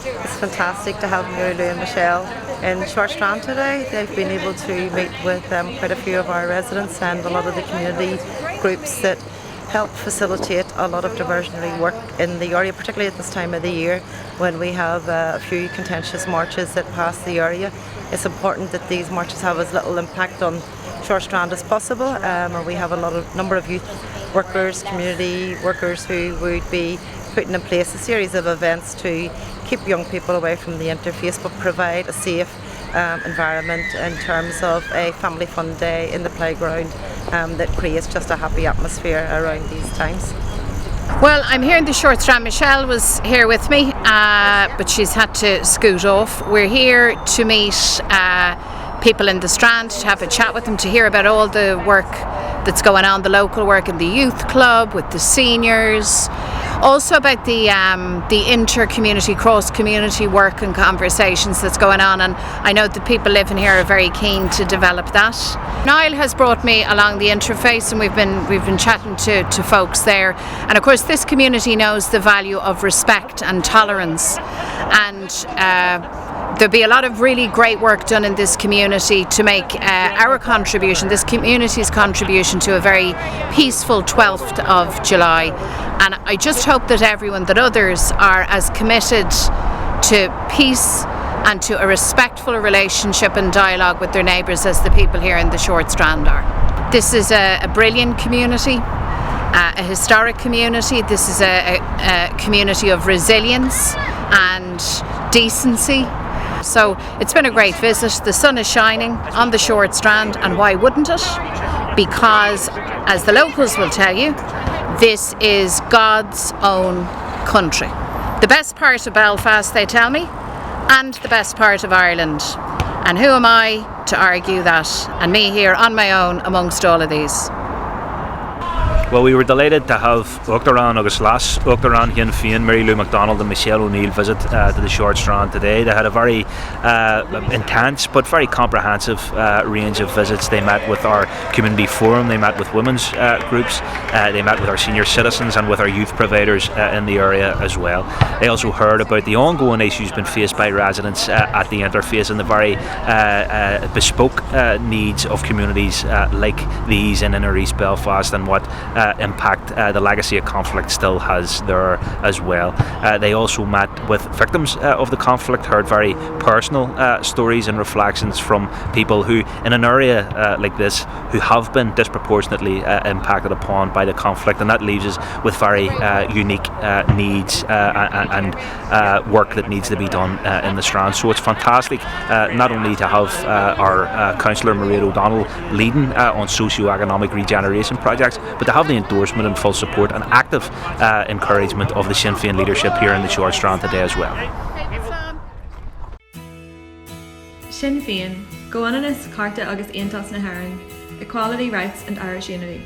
It's fantastic to have Mary Lou and Michelle in Short Strand today. They've been able to meet with quite a few of our residents and a lot of the community groups that help facilitate a lot of diversionary work in the area, particularly at this time of the year when we have a few contentious marches that pass the area. It's important that these marches have as little impact on Short Strand as possible, and we have number of youth workers, community workers who would be putting in place a series of events to keep young people away from the interface but provide a safe environment in terms of a family fun day in the playground that creates just a happy atmosphere around these times. Well, I'm here in the Short Strand. Michelle was here with me, but she's had to scoot off. We're here to meet people in the Strand, to have a chat with them, to hear about all the work that's going on, the local work in the youth club, with the seniors, also about the inter-community, cross-community work and conversations that's going on, and I know that people living here are very keen to develop that. Niall has brought me along the interface, and we've been chatting to folks there, and of course this community knows the value of respect and tolerance, and there'll be a lot of really great work done in this community to make our contribution, this community's contribution, to a very peaceful 12th of July. And I just hope that everyone, that others, are as committed to peace and to a respectful relationship and dialogue with their neighbours as the people here in the Short Strand are. This is a brilliant community, a historic community. This is a community of resilience and decency. So it's been a great visit. The sun is shining on the Short Strand, and why wouldn't it? Because, as the locals will tell you, this is God's own country. The best part of Belfast, they tell me, and the best part of Ireland. And who am I to argue that? And me here on my own amongst all of these. Well, we were delighted to have Uachtaráin agus Las Uachtaráin Sinn Féin, Mary Lou McDonald and Michelle O'Neill visit to the Short Strand today. They had a very intense but very comprehensive range of visits. They met with our community forum, they met with women's groups, they met with our senior citizens and with our youth providers in the area as well. They also heard about the ongoing issues being faced by residents at the interface and the very bespoke needs of communities like these in Inner East Belfast, and what impact the legacy of conflict still has there as well. They also met with victims of the conflict, heard very personal stories and reflections from people who, in an area like this, who have been disproportionately impacted upon by the conflict, and that leaves us with very unique needs and work that needs to be done in the Strand. So it's fantastic not only to have our Councillor Mairead O'Donnell leading on socio-economic regeneration projects, but to have the endorsement and full support and active encouragement of the Sinn Féin leadership here in the Short Strand today as well. Sinn Féin, Goannas, Carta agus Aontas na HÉireann, Equality, Rights and Irish Unity.